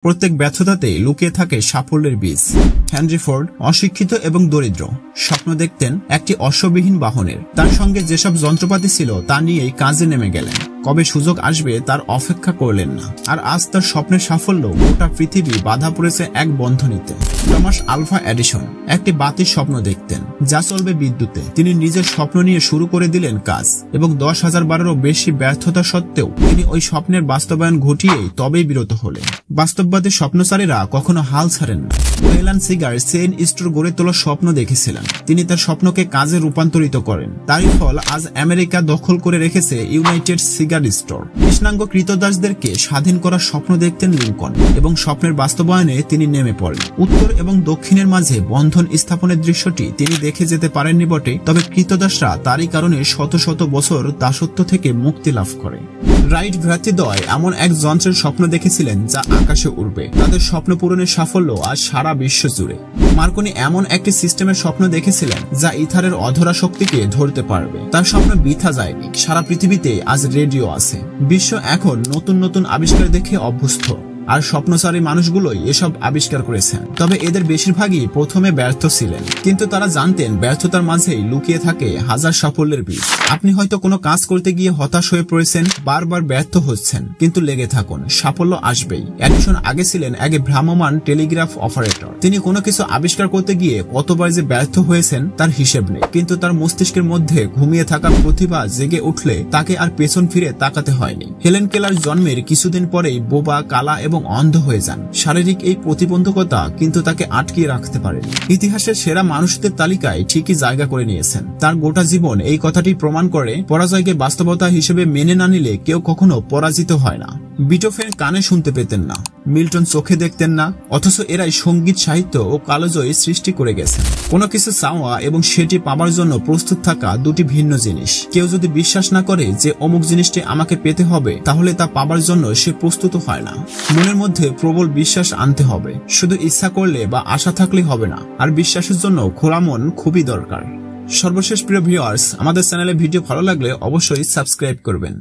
প্রত্যেক ব্যর্থতাতেই লুকিয়ে থাকে সাফল্যের বীজ। হেনরি ফোর্ড অশিক্ষিত এবং দরিদ্র, স্বপ্ন দেখতেন একটি অশ্ববিহীন বাহনের। তার সঙ্গে যেসব যন্ত্রপাতি ছিল তা নিয়েই কাজে নেমে গেলেন। কবে সুযোগ আসবে তার অপেক্ষা করলেন না। আর আজ তার স্বপ্নের সাফল্য গোটা পৃথিবী বাধা পড়েছে এক বন্ধনীতে। টমাস আলভা এডিসন একটি বাতির স্বপ্ন দেখতেন যা চলবে বিদ্যুতে। তিনি নিজের স্বপ্ন নিয়ে শুরু করে দিলেন কাজ, এবং 10,000 বারেরও বেশি ব্যর্থতা সত্ত্বেও তিনি ওই স্বপ্নের বাস্তবায়ন ঘটিয়েই তবেই বিরত হলেন। বাস্তববাদী স্বপ্নচারীরা কখনো হাল ছাড়েন না। ওয়েলান সিগার চেইন স্টোর গড়ে তোলার স্বপ্ন দেখেছিলেন। তিনি তার স্বপ্নকে কাজে রূপান্তরিত করেন। তারই ফল আজ আমেরিকা দখল করে রেখেছে ইউনাইটেড সিগার স্টোর। কৃষ্ণাঙ্গ কৃতদাসদেরকে স্বাধীন করার স্বপ্ন দেখতেন লিঙ্কন, এবং স্বপ্নের বাস্তবায়নে তিনি নেমে পড়েন। উত্তর এবং দক্ষিণের মাঝে বন্ধন স্থাপনের দৃশ্যটি তিনি দেখে যেতে পারেননি বটে, তবে কৃতদাসরা তারই কারণে শত শত বছর দাসত্ব থেকে মুক্তি লাভ করে। রাইট ভ্রাতৃদ্বয় এমন এক যন্ত্রের স্বপ্ন দেখেছিলেন যা আকাশে উড়বে। তাদের স্বপ্ন পূরণের সাফল্য আজ সারা বিশ্ব জুড়ে। মার্কনি এমন একটি সিস্টেমের স্বপ্ন দেখেছিলেন যা ইথারের অধরা শক্তিকে ধরতে পারবে। তার স্বপ্ন বৃথা যায়নি। সারা পৃথিবীতে আজ রেডিও আছে। বিশ্ব এখন নতুন নতুন আবিষ্কার দেখে অভ্যস্ত, আর স্বপ্নচারী মানুষগুলোই এসব আবিষ্কার করেছেন। তবে এদের বেশিরভাগই প্রথমে ব্যর্থ ছিলেন, কিন্তু তারা জানতেন ব্যর্থতার মাঝেই লুকিয়ে থাকে হাজার সাফল্যের বীজ। আপনি হয়তো কোনো কাজ করতে গিয়ে হতাশ হয়ে পড়েছেন, বারবার ব্যর্থ হচ্ছেন, কিন্তু লেগে থাকুন, সাফল্য আসবেই। এডিসন আগে ছিলেন এক ভ্রাম্যমান টেলিগ্রাফ অপারেটর। তিনি কোনো কিছু আবিষ্কার করতে গিয়ে কতবার যে ব্যর্থ হয়েছেন তার হিসেব নেই, কিন্তু তার মস্তিষ্কের মধ্যে ঘুমিয়ে থাকা প্রতিভা জেগে উঠলে তাকে আর পেছন ফিরে তাকাতে হয়নি। হেলেন কেলার জন্মের কিছুদিন পরেই বোবা, কালা এবং অন্ধ হয়ে যান। শারীরিক এই প্রতিবন্ধকতা কিন্তু তাকে আটকিয়ে রাখতে পারেনি। ইতিহাসের সেরা মানুষদের তালিকায় ঠিকই জায়গা করে নিয়েছেন। তার গোটা জীবন এই কথাটি প্রমাণ করে, পরাজয়কে বাস্তবতা হিসেবে মেনে না নিলে কেউ কখনো পরাজিত হয় না। বিটোফেন কানে শুনতে পেতেন না, মিল্টন চোখে দেখতেন না, অথচ এরাই সঙ্গীত, সাহিত্য ও কালজয়ী সৃষ্টি করে গেছেন। কোনো কিছু চাওয়া এবং সেটি পাবার জন্য প্রস্তুত থাকা দুটি ভিন্ন জিনিস। কেউ যদি বিশ্বাস না করে যে অমুক জিনিসটি আমাকে পেতে হবে, তাহলে তা পাবার জন্য সে প্রস্তুত হয় না। মনের মধ্যে প্রবল বিশ্বাস আনতে হবে। শুধু ইচ্ছা করলে বা আশা থাকলেই হবে না, আর বিশ্বাসের জন্য খোলা মন খুবই দরকার। সর্বশেষ প্রিয় ভিউয়ার্স, আমাদের চ্যানেলে ভিডিও ভালো লাগলে অবশ্যই সাবস্ক্রাইব করবেন।